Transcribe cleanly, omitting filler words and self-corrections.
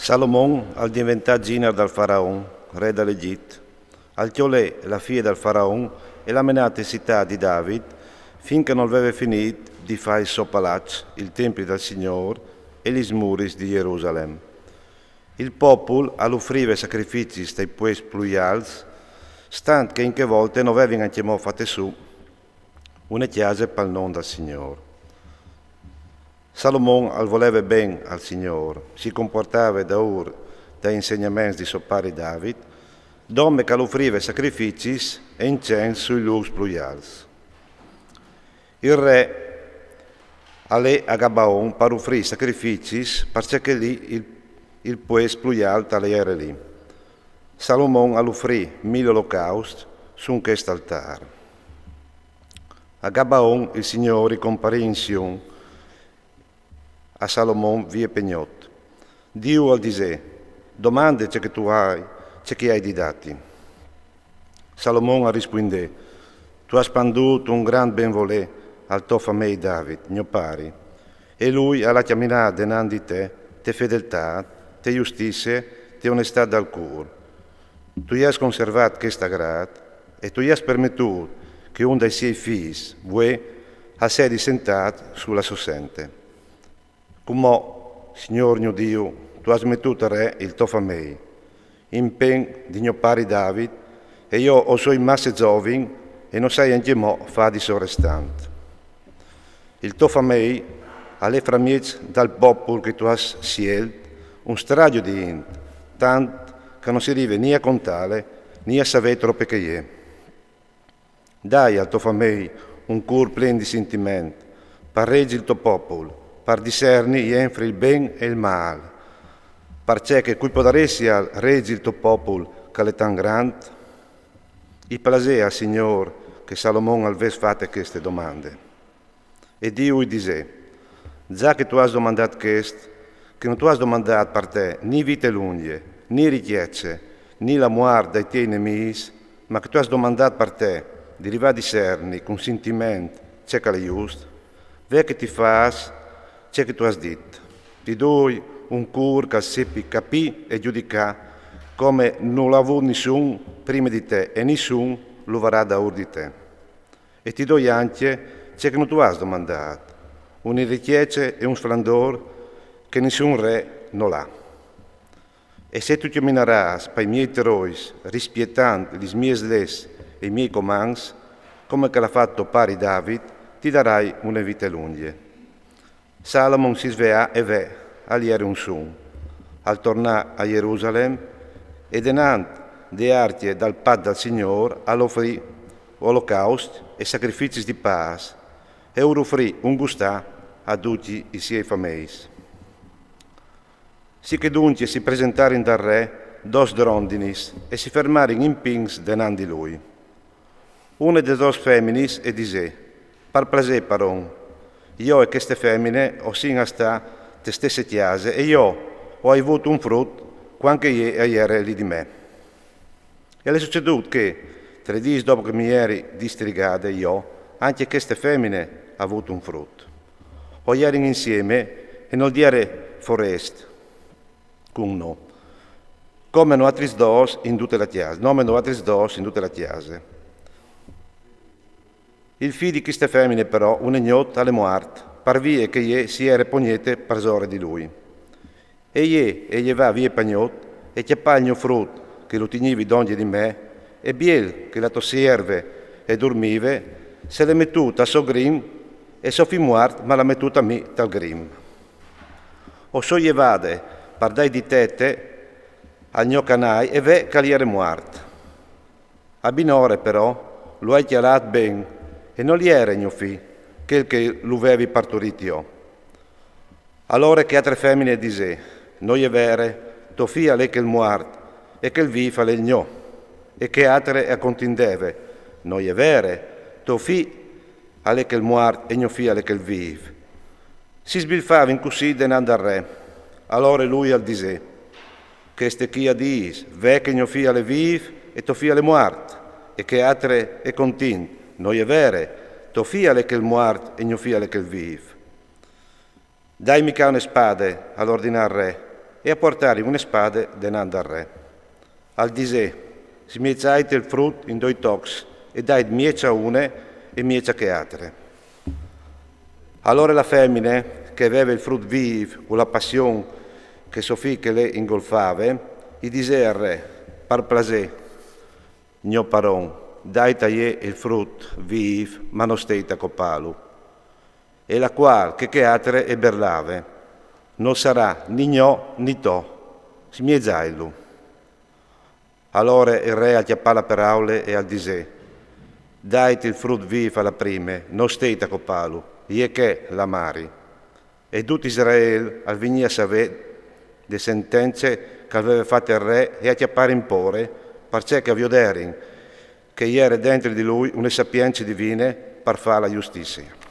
Salomon al diventare Ginar dal Faraon, re dell'Egitto, al chiolè la figlia del Faraon e la menata città di David, finché non aveva finito di fare il suo palazzo, il Tempio del Signore e gli smuris di Gerusalemme. Il popolo all'offriva sacrifici stai pues plujals, stant che in che volte non avevano anche fatte su una chiesa per il nome del Signore. Salomon al voleva ben al Signore, si comportava da dai insegnamenti di suo padre David, dome che offriva sacrifici e incensi sui luoghi plujals. Il re all'è a Gabaon per offrire sacrifici perché lì il pues plujal tale era lì. Salomon all'offrì 1000 olocausti su un questo altare. A Gabaon il Signore comparì in Sion a Salomon via pegnot. Dio al disè, domande c'è che tu hai, c'è che hai di dati. Salomon rispondè, tu hai spanduto un gran benvolè al tuo famei David, mio pari, e lui ha chiaminato denanzi di te fedeltà, te giustizia, te onestà dal cuore. Tu hai conservato questa grad e tu hai permettuto che uno dei suoi figli, vuoi, a sedi sentato sulla sossente. Come, Signor mio Dio, tu hai smettuto re il tuo famei, in pen di mio pari David, e io ho suoi masse giovani e non sai anche mo fa di suo restante. Il tuo famei alle framiez dal popolo che tu hai scelto un stradio di int, tant che non si arriva né a contare né a sapere troppo che è. Dai al tuo famei un cuore pieno di sentimenti, per reggere il tuo popolo, per discerni entre il ben e il male, perché cui potresti reggere il tuo popolo che è tan grande? I plasea, Signore, che Salomon avesse fatto queste domande. E Dio gli disse, già che tu hai domandato questo, che non tu hai domandato per te né vite lunghe, né ricchezze, né la morte dai tuoi nemici, ma che tu hai domandato per te di arrivare a discerni con sentimento c'è che è giusto, ve che ti fas, c'è che tu hai detto. Ti do un cuore che seppi capire e giudicare come non l'ha avuto nessuno prima di te e nessuno lo varrà da ora di te. E ti do anche c'è che non tu hai domandato, una ricchezza e un splendore che nessun re non ha. E se tu camminerai per i miei terrori, rispettando le mie leggi e i miei comandi, come che l'ha fatto pari David, ti darai una vita lunga. Salomon si sveglia e ve all'ieri un sun, al tornare a Gerusalemme, e denant de artie dal pad del Signore all'offrì olocausti e sacrifici di pace, e offrì un gustà a tutti i suoi famei. Si che dunque si presentarono dal re dos drondinis e si fermarono in pings denanti lui. Una delle dos femminis e disse, par plasè paron, io e queste femmine ho sin a sta te stesse chiase e io ho avuto un frutto quanche ieri lì di me. E è succeduto che 3 giorni dopo che mi eri distrigata io, anche queste femmine ha avuto un frutto. O ieri insieme e non dire forest, con no. Come no altri dos in tutte le chiese, nome no altri dos in tutte le chiese. Il figlio di queste femmine però, un ignot alle morte, par vie che ie si era pognete per zore di lui. E gli va via pagnot, e chiappagno frutto, che lo tenivi d'ogni di me, e biel, che la tosserve e dormive, se l'è mettuta a so grim, e so fi muart, ma l'ha mettuta a me tal grim. O so gli vade, par dai di tette, al mio canai, e ve che gli era muart. A binore però, lo hai chiarato ben, e non gli era mio figlio, che lo avevi partorito io. Allora che altre femmine dise, noi è vere, tuo figlio è che il muart, e che il viva il gno, e che altre a contendeve, noi è vere, tuo figlio è che il muart, e mio figlio è che il vive. Si sbilfava in così denando al re, allora lui al dise, che ste chi a dis, ve che mio figlio è vive, e tuo figlio è muart, e che altre è contin, noi è vere, tuo figlio è che il muart, e mio figlio è che il vive. Dai mica una spada all'ordinare re, e a portare una spada denando al re. Al disè, si miezzaite il frutto in due tocs e dai miecia une e miecia che altre. Allora la femmina, che aveva il frutto vivo con la passione che Sofì che le ingolfava, gli disse al re, par plasè, mio paron, dai taglie il frutto vivo, ma non steta copalo. E la qual che altre e berlave, non sarà né gno né to, si miezzaillo. Allora il re acchiappa la paraule e al disè, daiti il frutto vivo alla prime, non steta copalo, e che la mari. E tutto Israele al venire a sapere le sentenze che aveva fatto il re e acchiappare in pore, perché che avvioderin che era dentro di lui una sapienza divina per fare la giustizia.